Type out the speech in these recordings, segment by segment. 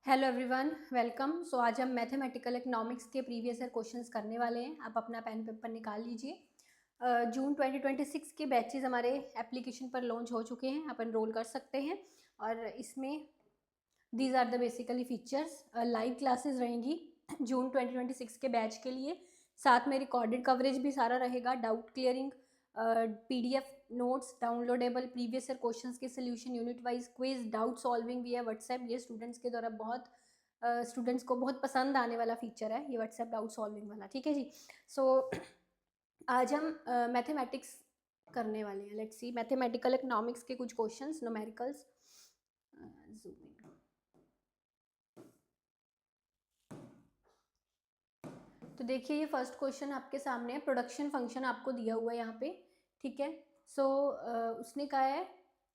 Hello everyone, welcome. सो आज हम mathematical economics के प्रीवियस ईयर क्वेश्चंस करने वाले हैं। आप अपना पेन पेपर निकाल लीजिए। जून 2026 के बैचेस हमारे एप्लीकेशन पर लॉन्च हो चुके हैं, आप एनरोल कर सकते हैं। और इसमें these are the basically features. Live classes रहेंगी जून 2026 के बैच के लिए। साथ में रिकॉर्डेड कवरेज भी सारा रहेगा, doubt clearing, PDF notes downloadable, previous year questions के solution, unit wise quiz, doubt solving भी है। व्हाट्सएप ये स्टूडेंट्स के द्वारा स्टूडेंट्स को बहुत पसंद आने वाला फीचर है ये व्हाट्सएप डाउट सॉल्विंग वाला। ठीक है जी। सो आज हम मैथमेटिक्स करने वाले हैं। लेट्स सी मैथमेटिकल इकोनॉमिक्स के कुछ क्वेश्चंस, न्यूमेरिकल्स। तो देखिए ये फर्स्ट क्वेश्चन आपके सामने है। प्रोडक्शन फंक्शन आपको दिया हुआ है यहाँ पे। ठीक है। सो उसने कहा है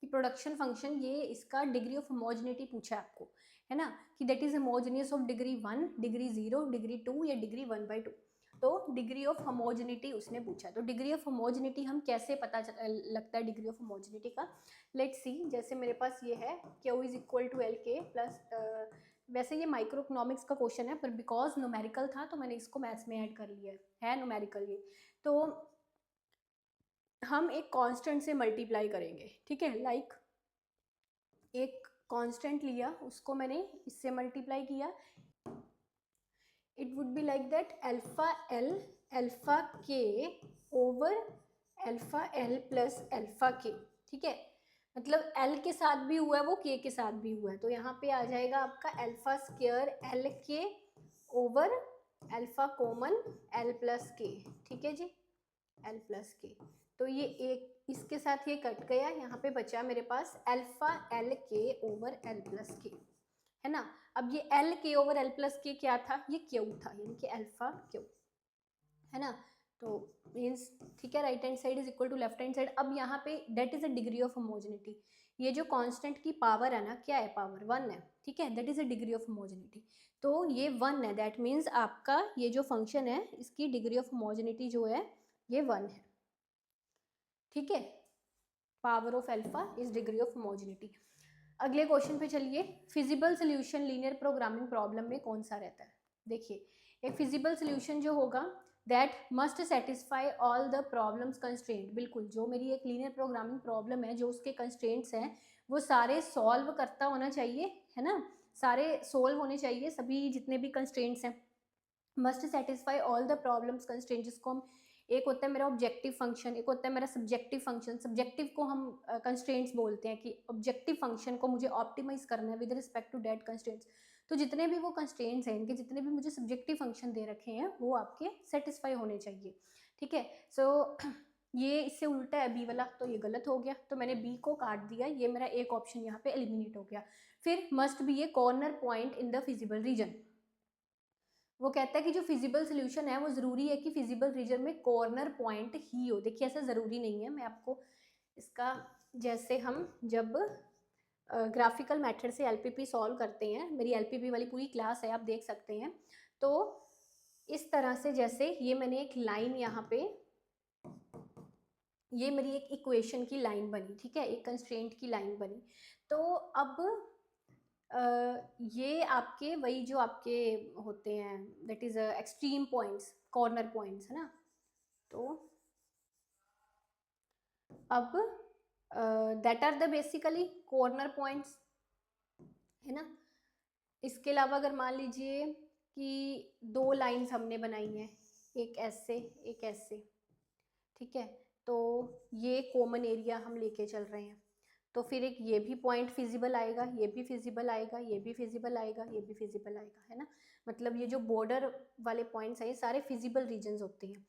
कि प्रोडक्शन फंक्शन, ये इसका डिग्री ऑफ होमोजेनिटी पूछा है आपको, है ना, कि that is homogeneous of degree 1, degree 0, degree 2 या डिग्री 1/2। तो डिग्री ऑफ होमोजेनिटी उसने पूछा। तो डिग्री ऑफ होमोजेनिटी हम कैसे पता लगता है डिग्री ऑफ होमोजेनिटी का। लेट्स सी, जैसे मेरे पास ये है Q is equal to LK plus, वैसे ये माइक्रो इकोनॉमिक्स का क्वेश्चन है पर बिकॉज न्यूमेरिकल था तो मैंने इसको मैथ्स में ऐड कर लिया है न्यूमेरिकल ये। तो हम एक कांस्टेंट से मल्टीप्लाई करेंगे। ठीक है, लाइक एक कांस्टेंट लिया, उसको मैंने इससे मल्टीप्लाई किया। It would be like that alpha L alpha K over alpha L plus alpha K. ठीक है, मतलब एल के साथ भी हुआ है वो, के के साथ भी हुआ है। तो यहाँ पे आ जाएगा आपका अल्फा स्क्वायर एल के over alpha common L plus के। ठीक है जी, एल प्लस के। तो ये एक इसके साथ ये कट गया, यहाँ पे बचा मेरे पास अल्फा एल के ओवर एल प्लस के, है ना। अब ये एल के ओवर एल प्लस के क्या था, ये क्यू था, यानी कि अल्फा क्यू, है ना। तो मीन्स ठीक है, right hand side is equal to left hand side. अब यहाँ पे that is a degree of homogeneity. ये जो कांस्टेंट की पावर है ना, क्या है, पावर 1 है। ठीक है, that is a degree of homogeneity. तो ये 1 है, दैट मीन्स आपका ये जो फंक्शन है इसकी डिग्री ऑफ होमोजेनिटी जो है ये 1 है। ठीक है, power of alpha is degree of homogeneity. अगले क्वेश्चन पे चलिए। Feasible solution linear programming problem में कौन सा रहता है। देखिए, एक फिजिबल सोल्यूशन जो होगा that must satisfy all the problems constraint. बिल्कुल, जो मेरी एक लीनियर प्रोग्रामिंग प्रॉब्लम है, जो उसके कंस्ट्रेंट्स हैं वो सारे सॉल्व करता होना चाहिए, है ना। सारे सोल्व होने चाहिए, सभी जितने भी कंस्ट्रेंट्स हैं। Must satisfy all the problems constraint, जिसको हम, एक होता है मेरा ऑब्जेक्टिव फंक्शन, एक होता है मेरा सब्जेक्टिव फंक्शन। सब्जेक्टिव को हम कंस्ट्रेंट्स बोलते हैं कि ऑब्जेक्टिव फंक्शन को मुझे ऑप्टिमाइज करना है with respect to that constraints. तो जितने भी वो कंस्ट्रेंट्स हैं, इनके जितने भी मुझे सब्जेक्टिव फंक्शन दे रखे हैं वो आपके सेटिस्फाई होने चाहिए। ठीक है। सो ये इससे उल्टा है बी वाला, तो ये गलत हो गया, तो मैंने बी को काट दिया, ये मेरा एक ऑप्शन यहाँ पे एलिमिनेट हो गया। फिर must be A corner point in the feasible region. वो कहता है कि जो फिजिबल सोल्यूशन है वो ज़रूरी है कि फिजिबल रीजन में कॉर्नर पॉइंट ही हो। देखिए, ऐसा ज़रूरी नहीं है, मैं आपको इसका, जैसे हम जब ग्राफिकल मेथड से LPP सॉल्व करते हैं, मेरी LPP वाली पूरी क्लास है, आप देख सकते हैं। तो इस तरह से, जैसे ये मैंने एक लाइन यहाँ पे, ये मेरी एक इक्वेशन की लाइन बनी, ठीक है, एक कंस्ट्रेंट की लाइन बनी। तो अब ये आपके वही जो आपके होते हैं, that is extreme points, corner points, है ना। तो अब that are the basically corner points, है ना। इसके अलावा अगर मान लीजिए कि दो लाइंस हमने बनाई हैं, एक ऐसे एक ऐसे, ठीक है, तो ये कॉमन एरिया हम लेके चल रहे हैं। तो फिर एक ये भी पॉइंट फिजिबल आएगा, ये भी फिजिबल आएगा, ये भी फिजिबल आएगा, ये भी फिजिबल आएगा, है ना। मतलब ये जो बॉर्डर वाले पॉइंट्स हैं ये सारे फिजिबल रीजन्स होते हैं,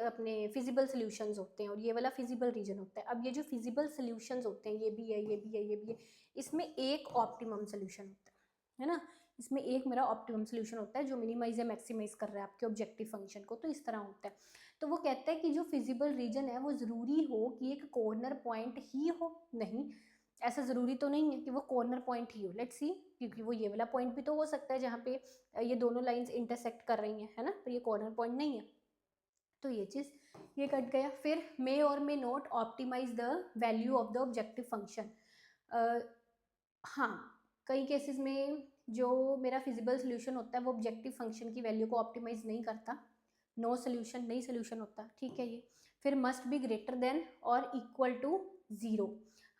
अपने फिजिबल सोल्यूशंस होते हैं, और ये वाला फिजिबल रीजन होता है। अब ये जो फिजिबल सोल्यूशंस होते हैं, ये भी है, ये भी है, ये भी है, इसमें एक ऑप्टिमम सोल्यूशन होता है ना। इसमें एक मेरा ऑप्टिमम सोल्यूशन होता है जो मिनिमाइज या मैक्सिमाइज कर रहा है आपके ऑब्जेक्टिव फंक्शन को। तो इस तरह होता है। तो वो कहता है कि जो फिजिबल रीजन है वो ज़रूरी हो कि एक कॉर्नर पॉइंट ही हो। नहीं, ऐसा ज़रूरी तो नहीं है कि वो कॉर्नर पॉइंट ही हो। लेट्स सी, क्योंकि वो ये वाला पॉइंट भी तो हो सकता है जहाँ पे ये दोनों लाइंस इंटरसेक्ट कर रही हैं, है ना, पर ये कॉर्नर पॉइंट नहीं है। तो ये चीज़, ये कट गया। फिर मे और may not optimize the value of the objective function. हाँ, कई केसेस में जो मेरा फिजिबल सोल्यूशन होता है वो ऑब्जेक्टिव फंक्शन की वैल्यू को ऑप्टिमाइज नहीं करता, नो सोल्यूशन, नहीं सोल्यूशन होता, ठीक है ये। फिर मस्ट बी ग्रेटर देन और इक्वल टू 0।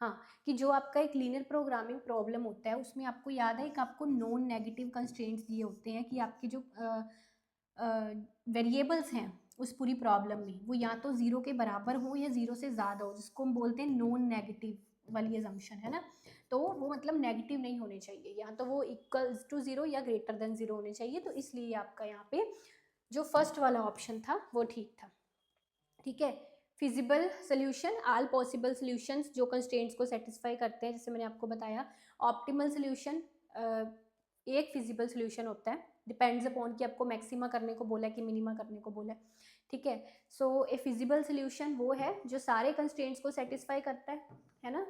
हाँ, कि जो आपका एक लीनियर प्रोग्रामिंग प्रॉब्लम होता है उसमें आपको याद है एक आपको नॉन नेगेटिव कंस्ट्रेंट्स दिए होते हैं कि आपके जो वेरिएबल्स हैं उस पूरी प्रॉब्लम में वो या तो 0 के बराबर हो या 0 से ज़्यादा हो, जिसको हम बोलते हैं नॉन नेगेटिव वाली एजम्पशन, है ना। तो वो मतलब नेगेटिव नहीं होने चाहिए, या तो वो इक्वल्स टू 0 या ग्रेटर देन 0 होने चाहिए। तो इसलिए आपका यहाँ पे जो फर्स्ट वाला ऑप्शन था वो ठीक था, ठीक है। Feasible solution, all possible solutions जो कंस्ट्रेंट्स को सेटिस्फाई करते हैं, जैसे मैंने आपको बताया। ऑप्टिमल सोल्यूशन एक फिजिबल सोल्यूशन होता है, डिपेंड्स अपॉन कि आपको मैक्सिमा करने को बोला है कि मिनिमा करने को बोला है, ठीक है। सो ए फिजिबल सोल्यूशन वो है जो सारे कंस्ट्रेंट्स को सेटिस्फाई करता है ना,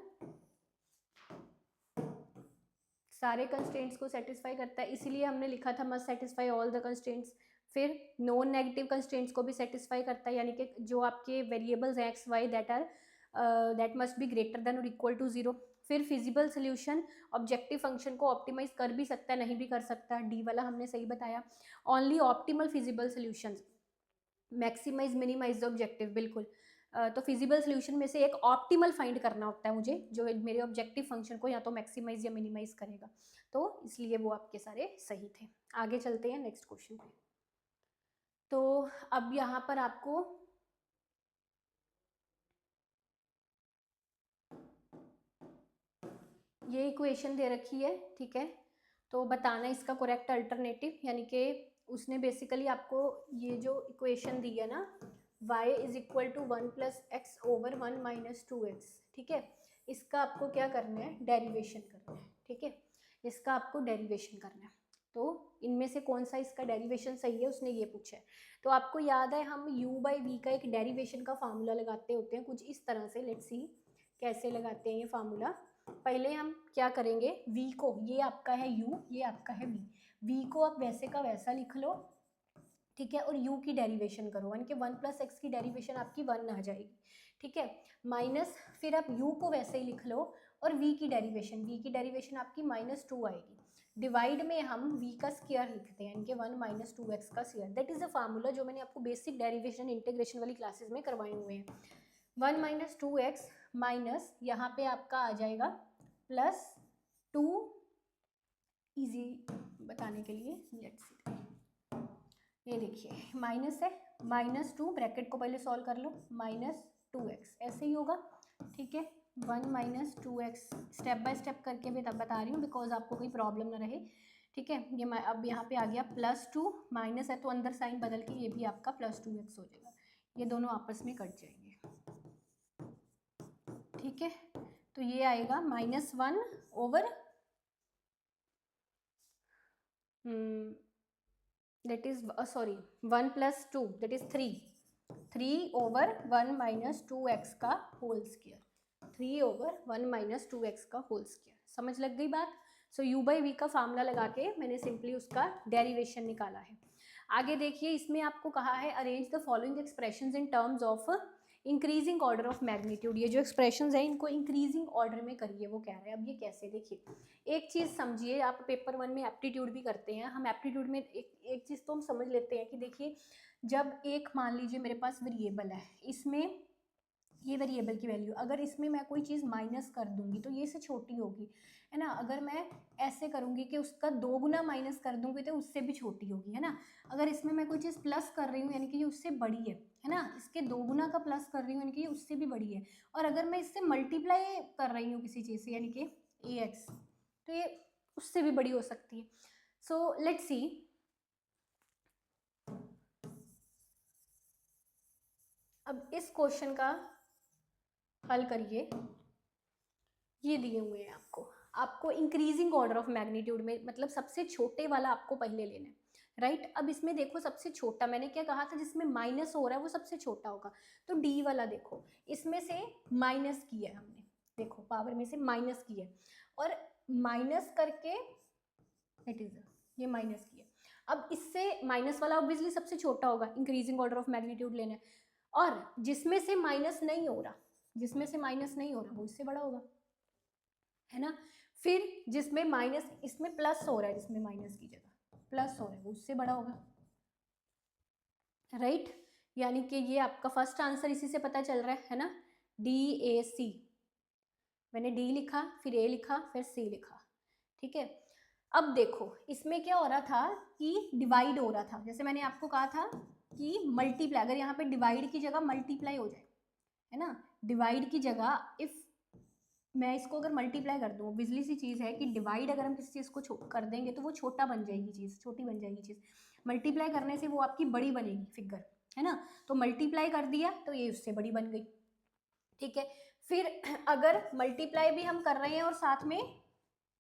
सारे कंस्ट्रेंट्स को सेटिस्फाई करता है, इसीलिए हमने लिखा था must satisfy all the constraints. फिर नॉन नेगेटिव कंस्ट्रेंट्स को भी सेटिस्फाई करता है, यानी कि जो आपके वेरिएबल्स हैं x y that must be greater than और इक्वल टू 0। फिर फिजिबल सोल्यूशन ऑब्जेक्टिव फंक्शन को ऑप्टिमाइज कर भी सकता है, नहीं भी कर सकता, डी वाला हमने सही बताया। Only optimal feasible solution maximize minimize the objective, बिल्कुल। तो फिजिबल सोल्यूशन में से एक ऑप्टिमल फाइंड करना होता है मुझे, जो मेरे ऑब्जेक्टिव फंक्शन को या तो मैक्सिमाइज या मिनिमाइज करेगा, तो इसलिए वो आपके सारे सही थे। आगे चलते हैं नेक्स्ट क्वेश्चन पे। तो अब यहाँ पर आपको ये इक्वेशन दे रखी है, ठीक है। तो बताना इसका करेक्ट अल्टरनेटिव, यानी कि उसने बेसिकली आपको ये जो इक्वेशन दी है ना, y is equal to 1 plus x over 1 minus 2x, ठीक है। इसका आपको क्या करना है, डेरिवेशन करना है, ठीक है। इसका आपको डेरिवेशन करना है। तो इनमें से कौन सा इसका डेरिवेशन सही है, उसने ये पूछा है। तो आपको याद है हम u बाई वी का एक डेरिवेशन का फार्मूला लगाते होते हैं कुछ इस तरह से। लेट्स सी कैसे लगाते हैं ये फार्मूला। पहले हम क्या करेंगे, v को, ये आपका है u, ये आपका है v को आप वैसे का वैसा लिख लो, ठीक है। और u की डेरिवेशन करो, यानी कि 1 प्लस एक्स की डेरिवेशन आपकी 1 आ जाएगी, ठीक है। माइनस फिर आप u को वैसे ही लिख लो, और v की डेरिवेशन आपकी -2 आएगी। डिवाइड में हम v का स्क्वायर लिखते हैं, यानी कि 1 माइनस 2x का square. That is a formula जो मैंने आपको बेसिक डेरिवेशन इंटीग्रेशन वाली क्लासेस में करवाए हुए हैं। 1 माइनस 2x माइनस यहाँ पे आपका आ जाएगा +2, इजी बताने के लिए लेट्स सी, ये देखिए माइनस है, -2 ब्रैकेट को पहले सॉल्व कर लो, -2x ऐसे ही होगा, ठीक है। 1 minus 2x step by step करके भी तब बता रही हूँ बिकॉज आपको कोई प्रॉब्लम ना रहे, ठीक है। ये अब यहाँ पे आ गया +2, माइनस है तो अंदर साइन बदल के ये भी आपका +2x हो जाएगा, ये दोनों आपस में कट जाएंगे, ठीक है। तो ये आएगा -1 over that is sorry 1 plus 2 that is 3 over 1 minus 2x का whole square, 3 over 1 minus 2x का होल स्क्वायर। समझ लग गई बात। सो u बाई वी का फार्मूला लगा के मैंने सिंपली उसका डेरिवेशन निकाला है। आगे देखिए, इसमें आपको कहा है arrange the following expressions in terms of increasing order of magnitude. ये जो एक्सप्रेशंस है इनको इंक्रीजिंग ऑर्डर में करिए, वो कह रहे हैं। अब ये कैसे, देखिए एक चीज़ समझिए, आप पेपर 1 में एप्टीट्यूड भी करते हैं, हम एप्टीट्यूड में एक चीज़ तो हम समझ लेते हैं कि देखिए जब एक मान लीजिए मेरे पास वेरिएबल है, इसमें ये वेरिएबल की वैल्यू अगर इसमें मैं कोई चीज़ माइनस कर दूंगी तो ये से छोटी होगी, है ना। अगर मैं ऐसे करूंगी कि उसका 2 गुना माइनस कर दूंगी तो उससे भी छोटी होगी, है ना। अगर इसमें मैं कोई चीज़ प्लस कर रही हूँ यानी कि ये उससे बड़ी है ना, इसके 2 गुना का प्लस कर रही हूँ यानी कि ये उससे भी बड़ी है। और अगर मैं इससे मल्टीप्लाई कर रही हूँ किसी चीज़ से यानी कि ax, तो ये उससे भी बड़ी हो सकती है। सो लेट्स सी, अब इस क्वेश्चन का हल करिए। ये दिए हुए हैं आपको इंक्रीजिंग ऑर्डर ऑफ मैग्नीट्यूड में, मतलब सबसे छोटे वाला आपको पहले लेना है, राइट। अब इसमें देखो सबसे छोटा, मैंने क्या कहा था, जिसमें माइनस हो रहा है वो सबसे छोटा होगा। तो डी वाला देखो, इसमें से माइनस किया है हमने, देखो पावर में से माइनस किया है और माइनस करके इट इज ये माइनस किया। अब इससे माइनस वाला ऑब्वियसली सबसे छोटा होगा, इंक्रीजिंग ऑर्डर ऑफ मैग्नीट्यूड लेना है। और जिसमें से माइनस नहीं हो रहा, वो इससे बड़ा होगा, है ना। फिर जिसमें माइनस, इसमें प्लस हो रहा है, जिसमें माइनस की जगह प्लस हो रहा है वो उससे बड़ा होगा, राइट। यानी कि ये आपका फर्स्ट आंसर इसी से पता चल रहा है ना, DAC। मैंने D लिखा, फिर A लिखा, फिर C लिखा, ठीक है। अब देखो इसमें क्या हो रहा था कि डिवाइड हो रहा था, जैसे मैंने आपको कहा था कि मल्टीप्लाई, अगर यहाँ पे डिवाइड की जगह मल्टीप्लाई हो जाए, है ना, डिवाइड की जगह इफ मैं इसको अगर मल्टीप्लाई कर दूँ, बिजली सी चीज़ है कि डिवाइड अगर हम किसी चीज़ को कर देंगे तो वो छोटा बन जाएगी चीज़, छोटी बन जाएगी चीज़, मल्टीप्लाई करने से वो आपकी बड़ी बनेगी फिगर, है ना। तो मल्टीप्लाई कर दिया तो ये उससे बड़ी बन गई, ठीक है। फिर अगर मल्टीप्लाई भी हम कर रहे हैं और साथ में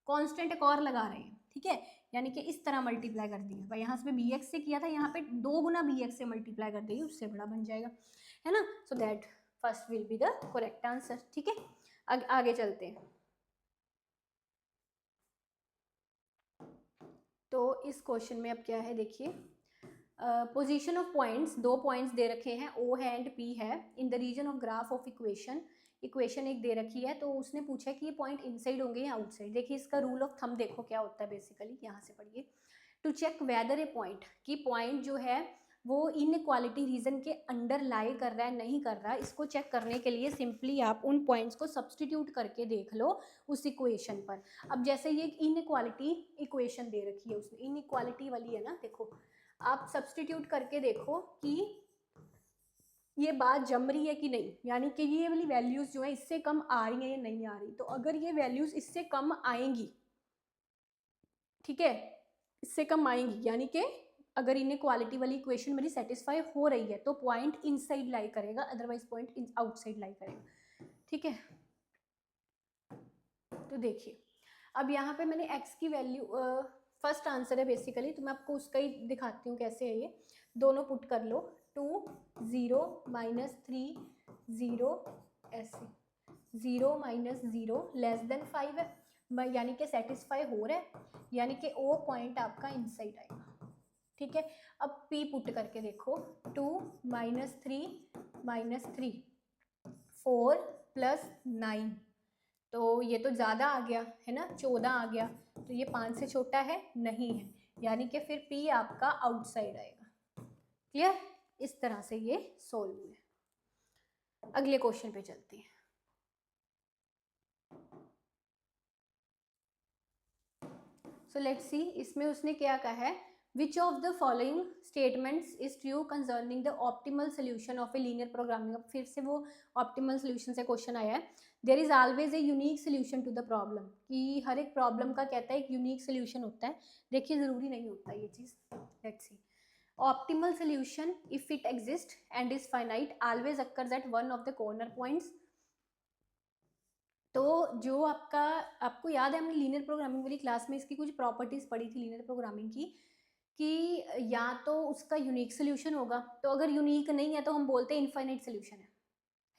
कांस्टेंट एक और लगा रहे हैं, ठीक है, यानी कि इस तरह मल्टीप्लाई कर दिया भाई, यहाँ से bx से किया था, यहाँ पे 2 गुना bx से मल्टीप्लाई कर देगी, उससे बड़ा बन जाएगा, है ना। So that first will be the correct answer, ठीक है। आगे चलते हैं। तो इस क्वेश्चन में अब क्या है देखिए, पोजीशन ऑफ पॉइंट्स, 2 पॉइंट्स दे रखे हैं, O है एंड P है, in the region of graph of equation, equation एक दे रखी है, तो उसने पूछा कि ये पॉइंट इनसाइड होंगे या आउटसाइड। देखिए इसका रूल ऑफ थंब देखो क्या होता है बेसिकली, यहाँ से पढ़िए, to check whether a point, कि पॉइंट जो है वो इनइक्वालिटी रीजन के अंडर लाई कर रहा है नहीं कर रहा, इसको चेक करने के लिए सिंपली आप उन पॉइंट्स को सब्सटीट्यूट करके देख लो उस इक्वेशन पर। अब जैसे ये इनइक्वालिटी इक्वेशन दे रखी है, उसने इनइक्वालिटी वाली है ना, देखो आप सब्सटीट्यूट करके देखो कि ये बात जम रही है कि नहीं, यानी कि ये वाली वैल्यूज जो है इससे कम आ रही है या नहीं आ रही। तो अगर ये वैल्यूज इससे कम आएंगी, ठीक है, इससे कम आएंगी, यानी कि अगर इनइक्वालिटी वाली इक्वेशन मेरी सेटिस्फाई हो रही है तो पॉइंट इनसाइड लाई करेगा, अदरवाइज पॉइंट आउटसाइड लाई करेगा, ठीक है। तो देखिए अब यहाँ पे मैंने x की वैल्यू, फर्स्ट आंसर है बेसिकली, तो मैं आपको उसका ही दिखाती हूँ कैसे है ये, दोनों पुट कर लो, 2 0 -3 0 ऐसे, 0 -0 लेस देन 5 है, यानी कि सेटिस्फाई हो रहा है, यानी कि O पॉइंट आपका इनसाइड आएगा, ठीक है। अब P पुट करके देखो, 2 -3 -3 4 + 9, तो ये तो ज़्यादा आ गया है ना, 14 आ गया, तो ये 5 से छोटा है नहीं है, यानी कि फिर P आपका आउटसाइड आएगा, क्लियर। इस तरह से ये सोल्व हुए। अगले क्वेश्चन पे चलते हैं। सो लेट्स सी, इसमें उसने क्या कहा है, which of the following statements is true concerning the optimal solution of a linear programming. अब फिर से वो ऑप्टिमल सोल्यूशन से क्वेश्चन आया है। There is always a unique solution to the problem, कि हर एक प्रॉब्लम का कहता है एक यूनिक सोल्यूशन होता है। देखिए ज़रूरी नहीं होता ये चीज़, let's see, optimal solution if it exist and is finite always occurs at one of the corner points. तो जो आपका, आपको याद है हमने लीनियर प्रोग्रामिंग वाली क्लास में इसकी कुछ प्रॉपर्टीज पढ़ी थी लीनियर प्रोग्रामिंग की, कि या तो उसका यूनिक सोल्यूशन होगा, तो अगर यूनिक नहीं है तो हम बोलते हैं इनफाइनाइट सोल्यूशन है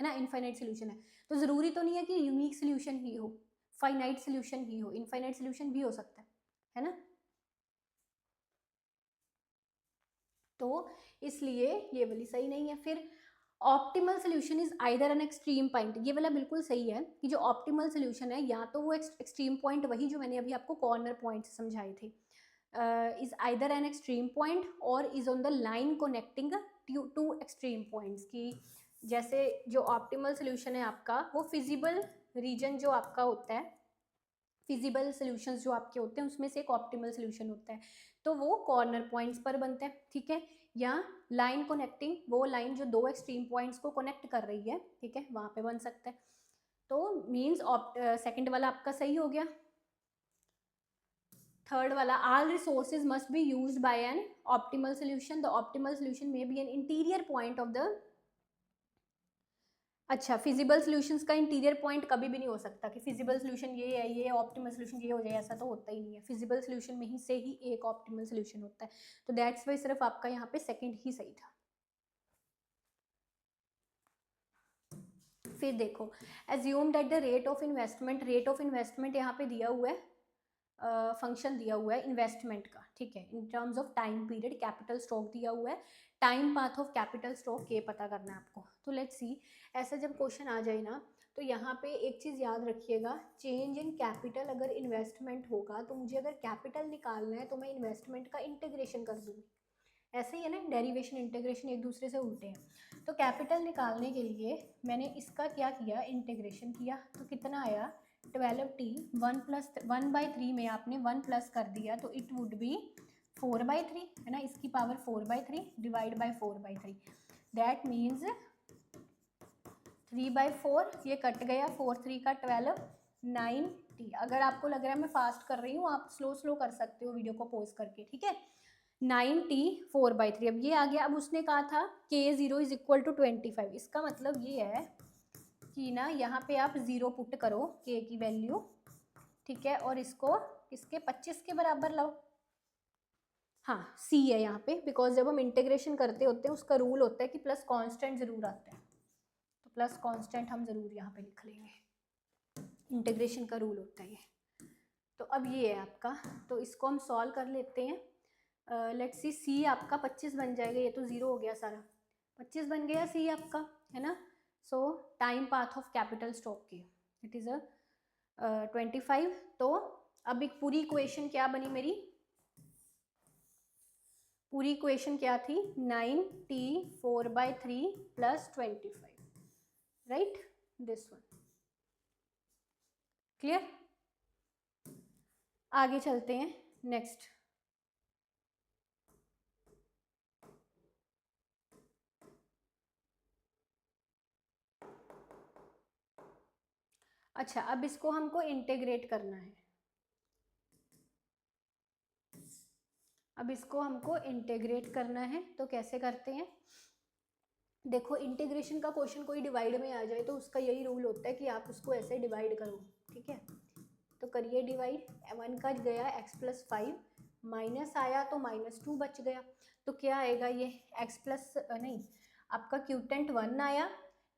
ना, इनफाइनाइट सोल्यूशन है। तो ज़रूरी तो नहीं है कि यूनिक सोल्यूशन ही हो, फाइनाइट सोल्यूशन ही हो, इनफाइनाइट सोल्यूशन भी हो सकता है ना। तो इसलिए ये वाली सही नहीं है। फिर optimal solution is either an extreme point, ये वाला बिल्कुल सही है कि जो ऑप्टिमल सोल्यूशन है या तो वो एक्सट्रीम पॉइंट, वही जो मैंने अभी आपको कॉर्नर पॉइंट समझाए थे, is either an extreme point और is on the line connecting two extreme points, की जैसे जो ऑप्टिमल सोल्यूशन है आपका वो फिजिबल रीजन जो आपका होता है, फिजिबल सोल्यूशंस जो आपके होते हैं उसमें से एक ऑप्टिमल सोल्यूशन होता है, तो वो कॉर्नर पॉइंट्स पर बनते हैं, ठीक है। या लाइन कनेक्टिंग, वो लाइन जो दो एक्सट्रीम पॉइंट्स को कनेक्ट कर रही है, ठीक है, वहां पे बन सकता है। तो मीन्स सेकंड वाला आपका सही हो गया। थर्ड वाला, all resources must be used by an optimal solution, the optimal solution may be an interior point of the, अच्छा, फिजिबल सॉल्यूशंस का इंटीरियर पॉइंट कभी भी नहीं हो सकता कि फिजिबल सॉल्यूशन ये है, ये ऑप्टिमल सॉल्यूशन ये हो जाए, ऐसा तो होता ही नहीं है। फिजिबल सॉल्यूशन में ही से ही एक ऑप्टिमल सॉल्यूशन होता है, तो दैट्स वाई सिर्फ आपका यहाँ पे सेकंड ही सही था। फिर देखो, assume that the rate of investment, rate of investment यहाँ पे दिया हुआ है, फंक्शन दिया हुआ है इन्वेस्टमेंट का, ठीक है, in terms of time period, capital stock दिया हुआ है, time path of capital stock ये पता करना है आपको। तो लेट्स सी, ऐसा जब क्वेश्चन आ जाए ना, तो यहाँ पे एक चीज़ याद रखिएगा, चेंज इन कैपिटल अगर इन्वेस्टमेंट होगा तो मुझे अगर कैपिटल निकालना है तो मैं इन्वेस्टमेंट का इंटीग्रेशन कर दूँगी। ऐसे ही है ना, डेरिवेशन इंटीग्रेशन एक दूसरे से उल्टे हैं। तो कैपिटल निकालने के लिए मैंने इसका क्या किया, इंटीग्रेशन किया। तो कितना आया 12t, 1+1/3 में आपने 1 प्लस कर दिया तो इट वुड बी 4/3 है ना, इसकी power 4/3 divide by 4/3, that means 3/4, ये कट गया, 4×3 का 12, 9t। अगर आपको लग रहा है मैं फास्ट कर रही हूँ, आप स्लो कर सकते हो वीडियो को पॉज करके, ठीक है। 9t 4/3, अब ये आ गया। अब उसने कहा था k0 इज इक्वल टू 25, इसका मतलब ये है कि ना यहाँ पे आप 0 पुट करो k की वैल्यू, ठीक है, और इसको इसके 25 के बराबर लाओ। हाँ c है यहाँ पे, बिकॉज जब हम इंटीग्रेशन करते होते हैं उसका रूल होता है कि प्लस कांस्टेंट जरूर आता है, तो प्लस कांस्टेंट हम जरूर यहाँ पे लिख लेंगे, इंटीग्रेशन का रूल होता है ये। तो अब ये है आपका, तो इसको हम सॉल्व कर लेते हैं। लेट्स सी, सी आपका 25 बन जाएगा, ये तो 0 हो गया सारा, 25 बन गया सी आपका, है ना। सो time path of capital stock के इट इज़ 25। तो अब एक पूरी इक्वेशन क्या बनी मेरी, पूरी इक्वेशन क्या थी, 9t 4/3 plus 25, right, this one. Clear, आगे चलते हैं नेक्स्ट। अच्छा, अब इसको हमको इंटीग्रेट करना है, अब इसको हमको इंटीग्रेट करना है। तो कैसे करते हैं, देखो इंटीग्रेशन का क्वेश्चन कोई डिवाइड में आ जाए तो उसका यही रूल होता है कि आप उसको ऐसे डिवाइड करो, ठीक है। तो करिए डिवाइड, 1 का गया x+5, माइनस आया तो -2 बच गया, तो क्या आएगा ये नहीं, आपका क्यूटेंट 1 आया,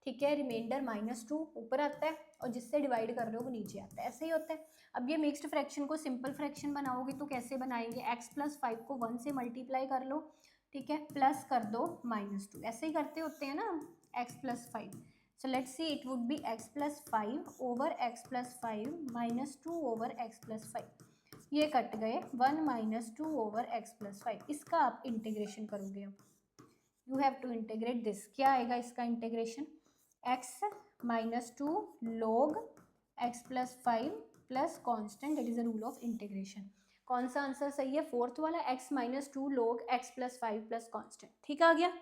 ठीक है, रिमाइंडर -2 ऊपर आता है, और जिससे डिवाइड कर रहे हो वो नीचे आता है, ऐसे ही होता है। अब ये मिक्स्ड फ्रैक्शन को सिंपल फ्रैक्शन बनाओगे तो कैसे बनाएंगे, x+5 को 1 से मल्टीप्लाई कर लो, ठीक है, प्लस कर दो -2, ऐसे ही करते होते हैं ना x+5। So let's see, it would be x+5 over x+5 -2 over x+5, ये कट गए, 1 -2 over x+5, इसका आप इंटीग्रेशन करोगे। अब you have to integrate this, क्या आएगा इसका integration, x -2 log x+5 plus constant, that is a rule of integration. कौन सा आंसर सही है, फोर्थ वाला, x -2 log x+5 plus constant, ठीक आ गया,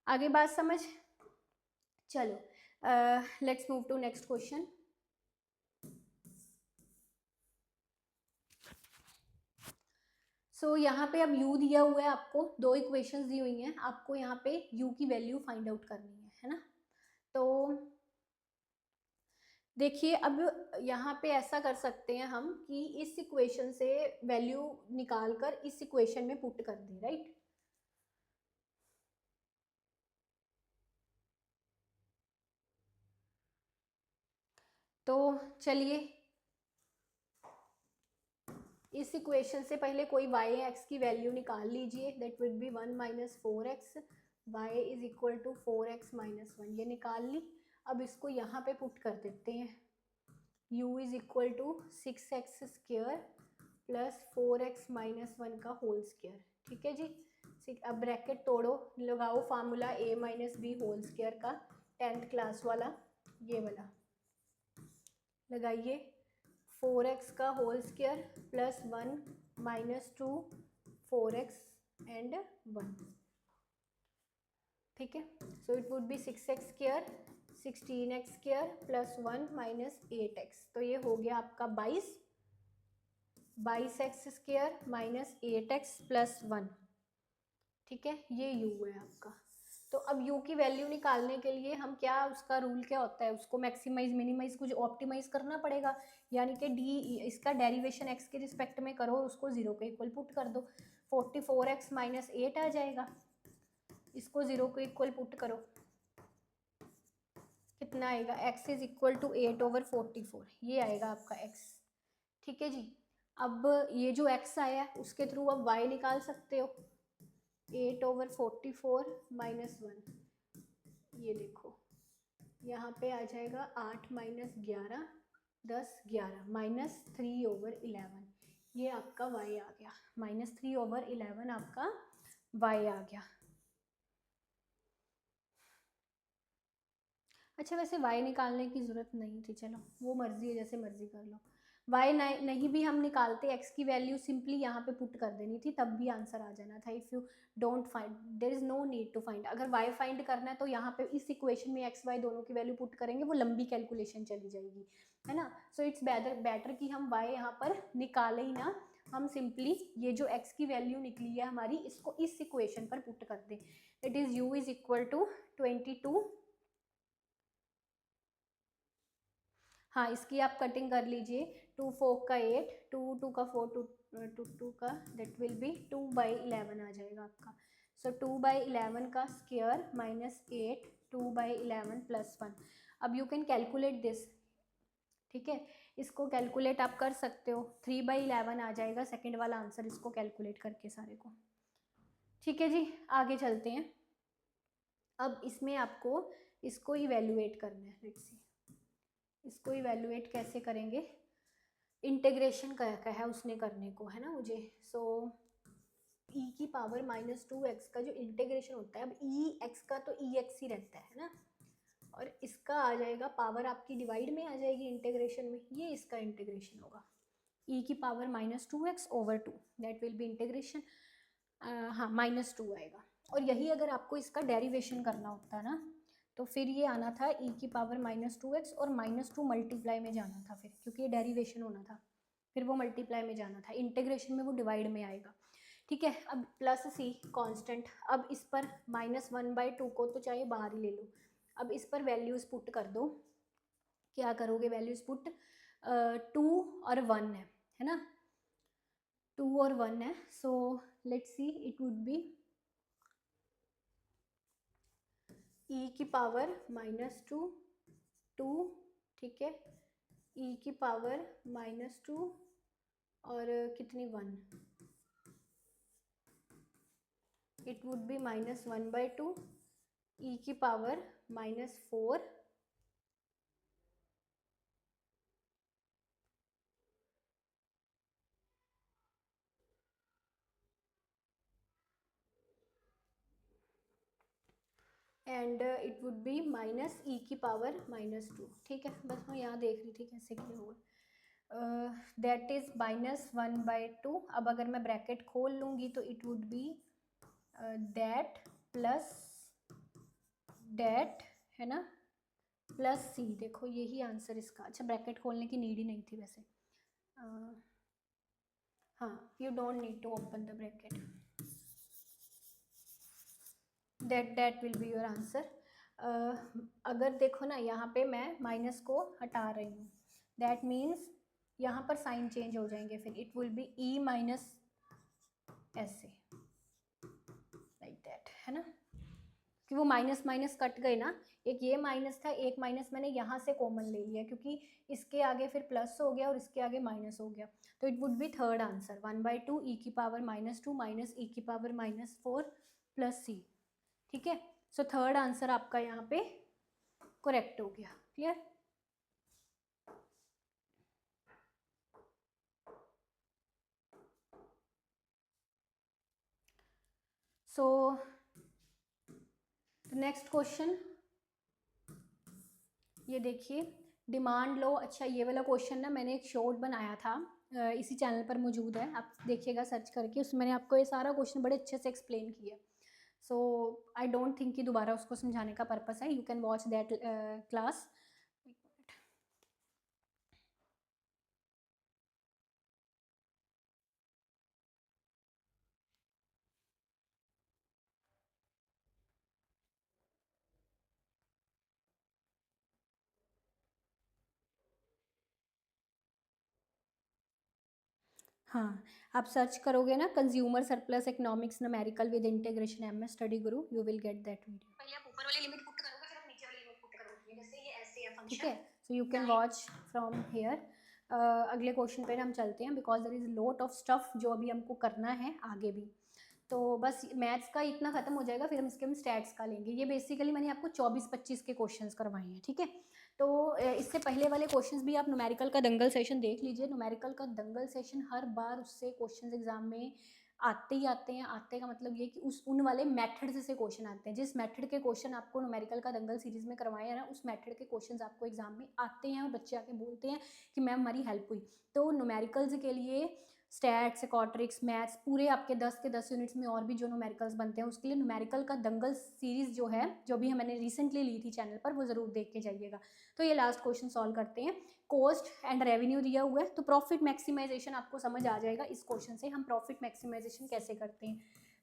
आगे बात समझ। चलो let's move to next question. So यहाँ पे अब u दिया हुआ है आपको, दो इक्वेशंस दी हुई हैं आपको, यहाँ पे u की वैल्यू फाइंड आउट करनी है ना। तो देखिए अब यहाँ पे ऐसा कर सकते हैं हम कि इस इक्वेशन से वैल्यू निकाल कर इस इक्वेशन में पुट कर दें, राइट। तो चलिए इस इक्वेशन से पहले कोई y x की वैल्यू निकाल लीजिए, that will be 1 - 4x, y is equal to 4x - 1, ये निकाल ली। अब इसको यहाँ पे पुट कर देते हैं, u is equal to 6x² plus 4x - 1 का होल स्क्वायर, ठीक है जी। अब ब्रैकेट तोड़ो, लगाओ formula a - b whole square का, 10th क्लास वाला, ये वाला लगाइए, 4x का whole square plus 1 -2 4x and 1, ठीक है। So it would B 6x² 16x² plus 1 - 8x, तो ये हो गया आपका 22x² - 8x प्लस 1, ठीक है, ये u है आपका। तो अब u की वैल्यू निकालने के लिए हम क्या, उसका रूल क्या होता है, उसको मैक्सिमाइज मिनिमाइज कुछ ऑप्टिमाइज करना पड़ेगा, यानी कि d इसका डेरिवेशन x के रिस्पेक्ट में करो, उसको 0 के इक्वल पुट कर दो, 44x - 8 आ जाएगा, इसको 0 के इक्वल पुट करो, कितना आएगा, x इज इक्वल टू 8/44, ये आएगा आपका x, ठीक है जी। अब ये जो x आया उसके थ्रू अब y निकाल सकते हो, 8/44 - 1, ये देखो यहाँ पे आ जाएगा 8 माइनस 11 10 11 -3/11, ये आपका y आ गया। -3/11 आपका y आ गया। अच्छा वैसे y निकालने की ज़रूरत नहीं थी, चलो वो मर्जी है, जैसे मर्जी कर लो। y नहीं भी हम निकालते, x की वैल्यू सिंपली यहाँ पे पुट कर देनी थी, तब भी आंसर आ जाना था। If you don't find, there is no need to find. अगर y फाइंड करना है तो यहाँ पे इस इक्वेशन में x y दोनों की वैल्यू पुट करेंगे, वो लंबी कैलकुलेशन चली जाएगी, है ना। सो इट्स बेटर कि हम y यहाँ पर निकाले ही ना, हम सिंपली ये जो x की वैल्यू निकली है हमारी, इसको इस इक्वेशन पर पुट कर दें। It is u is equal to 22। हाँ इसकी आप कटिंग कर लीजिए। 2 4 का 8, 2 2 का 4, 2 2 का, दैट विल बी 2/11 आ जाएगा आपका। सो 2/11 का स्क्वायर -8, 2/11 + 1। अब यू कैन कैलकुलेट दिस, ठीक है, इसको कैलकुलेट आप कर सकते हो। 3/11 आ जाएगा सेकेंड वाला आंसर, इसको कैलकुलेट करके सारे को। ठीक है जी, आगे चलते हैं। अब इसमें आपको इसको इवेल्युएट करना है। लेट्स सी इसको इवेल्युएट कैसे करेंगे। इंटीग्रेशन का है उसने करने को, है ना मुझे। सो e की पावर -2x का जो इंटीग्रेशन होता है, अब x का तो x ही रहता है ना, और इसका आ जाएगा पावर आपकी डिवाइड में आ जाएगी इंटीग्रेशन में, ये इसका इंटीग्रेशन होगा। e की power -2x/2, that will B integration. हाँ -2 आएगा। और यही अगर आपको इसका डेरिवेशन करना होता ना, तो फिर ये आना था e की पावर -2x और -2 मल्टीप्लाई में जाना था फिर, क्योंकि ये डेरिवेशन होना था, फिर वो मल्टीप्लाई में जाना था। इंटीग्रेशन में वो डिवाइड में आएगा। ठीक है, अब +c कांस्टेंट। अब इस पर -1/2 को तो चाहे बाहर ही ले लो। अब इस पर वैल्यूज पुट कर दो। क्या करोगे वैल्यूज पुट? 2 और 1 है ना, 2 और 1 है। So let's see, it would B e की पावर -2 2, ठीक है, e की पावर -2 और कितनी 1, इट वुड बी -1/2 e की power -4 and it would B -e की पावर -2। ठीक है, बस मैं यहाँ देख रही थी कैसे किया हुआ। That is -1/2। अब अगर मैं ब्रैकेट खोल लूँगी तो it would B that plus that, है ना, +c। देखो यही आंसर इसका। अच्छा ब्रैकेट खोलने की नीड ही नहीं थी वैसे। हाँ, you don't need to open the bracket, that will be your answer. अगर देखो ना यहाँ पे मैं माइनस को हटा रही हूँ, दैट मीन्स यहाँ पर साइन चेंज हो जाएंगे, फिर it will be e minus ऐसे, लाइक दैट, है ना, कि वो माइनस माइनस कट गए ना। एक ये माइनस था, एक माइनस मैंने यहाँ से कॉमन ले लिया, क्योंकि इसके आगे फिर प्लस हो गया और इसके आगे माइनस हो गया। तो it would B third answer 1/2 e की पावर -2 माइनस e की पावर -4 प्लस c। ठीक है, सो थर्ड आंसर आपका यहाँ पे करेक्ट हो गया। क्लियर? सो नेक्स्ट क्वेश्चन ये देखिए, डिमांड लो। अच्छा ये वाला क्वेश्चन ना मैंने एक शॉर्ट बनाया था, इसी चैनल पर मौजूद है, आप देखिएगा सर्च करके। उसमें मैंने आपको ये सारा क्वेश्चन बड़े अच्छे से एक्सप्लेन किया। सो आई डोंट थिंक कि दोबारा उसको समझाने का पर्पस है। You can watch that class. हाँ, आप सर्च करोगे ना consumer surplus economics numerical with integration MS study Guru, you will get that video. पहले आप ऊपर वाली लिमिट पुट करोगे, फिर आप नीचे वाली लिमिट पुट करोगे, जैसे ये ऐसे है फंक्शन। ठीक है, so you can watch from here. अगले क्वेश्चन पे हम चलते हैं, because there is lot of stuff जो अभी हमको करना है आगे भी। तो बस मैथ्स का इतना खत्म हो जाएगा, फिर हम इसके हम स्टैट्स का लेंगे। ये बेसिकली मैंने आपको 24-25 के क्वेश्चंस करवाए हैं, ठीक है। तो इससे पहले वाले क्वेश्चंस भी आप न्यूमेरिकल का दंगल सेशन देख लीजिए। न्यूमेरिकल का दंगल सेशन हर बार उससे क्वेश्चंस एग्जाम में आते ही आते हैं। आते का मतलब ये कि उन वाले मेथड से क्वेश्चन आते हैं। जिस मेथड के क्वेश्चन आपको न्यूमेरिकल का दंगल सीरीज में करवाए हैं ना, उस मेथड के क्वेश्चंस आपको एग्जाम में आते हैं और बच्चे आके बोलते हैं कि मैम हमारी हेल्प हुई। तो न्यूमेरिकल्स के लिए स्टैट्स, इकोनॉमेटिक्स, मैथ्स पूरे आपके 10 के 10 यूनिट्स में और भी जो न्यूमेरिकल्स बनते हैं उसके लिए न्यूमेरिकल का दंगल सीरीज जो है, जो भी मैंने रिसेंटली ली थी चैनल पर, वो ज़रूर देख के जाइएगा। तो ये लास्ट क्वेश्चन सॉल्व करते हैं। कॉस्ट एंड रेवेन्यू दिया हुआ है, तो प्रॉफिट मैक्सिमाइजेशन आपको समझ आ जाएगा इस क्वेश्चन से। हम प्रॉफिट मैक्सिमाइजेशन कैसे करते हैं।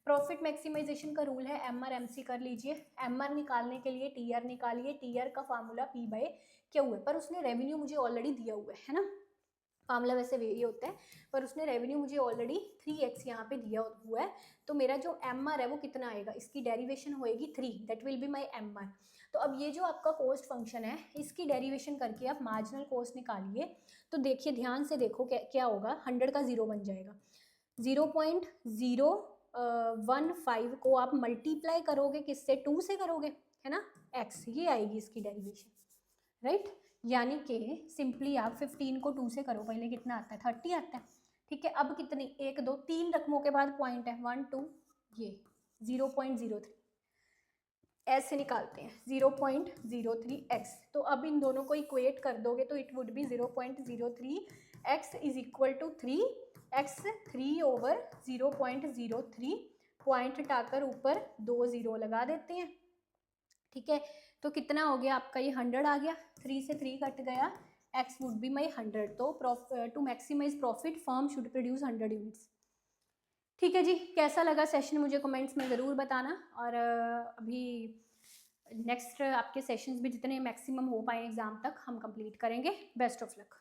प्रॉफिट मैक्सिमाइजेशन का रूल है MR MC कर लीजिए। MR निकालने के लिए TR निकालिए। TR का फार्मूला P/Q है, पर उसने रेवेन्यू मुझे ऑलरेडी दिया हुआ है ना। मामला वैसे वेरी होता है, पर उसने रेवेन्यू मुझे ऑलरेडी 3x यहाँ पे दिया हुआ है। तो मेरा जो MR है वो कितना आएगा, इसकी डेरिवेशन होएगी 3, that will be my MR। तो अब ये जो आपका कॉस्ट फंक्शन है, इसकी डेरिवेशन करके आप मार्जिनल कॉस्ट निकालिए। तो देखिए, ध्यान से देखो क्या होगा, 100 का 0 बन जाएगा। 0.015 को आप मल्टीप्लाई करोगे किससे, 2 से करोगे, है ना, x, ये आएगी इसकी डेरिवेशन, राइट। यानी कि सिंपली आप 15 को 2 से करो, पहले कितना आता है, 30 आता है, ठीक है। अब कितनी, 1 2 3 रकमों के बाद पॉइंट है, 1 2, ये 0.03 ऐसे निकालते हैं, 0.03x। तो अब इन दोनों को इक्वेट कर दोगे तो it would be 0.03x is equal to 3x, 3/0.03, point हटाकर ऊपर 2 0 लगा देते हैं, ठीक है। तो कितना हो गया आपका, ये 100 आ गया, 3 से 3 कट गया, x वुड बी माई 100। तो to maximize profit firm should produce 100 units. ठीक है जी, कैसा लगा सेशन मुझे कमेंट्स में ज़रूर बताना। और अभी नेक्स्ट आपके सेशंस भी जितने मैक्सिमम हो पाए एग्ज़ाम तक हम कंप्लीट करेंगे। Best of luck.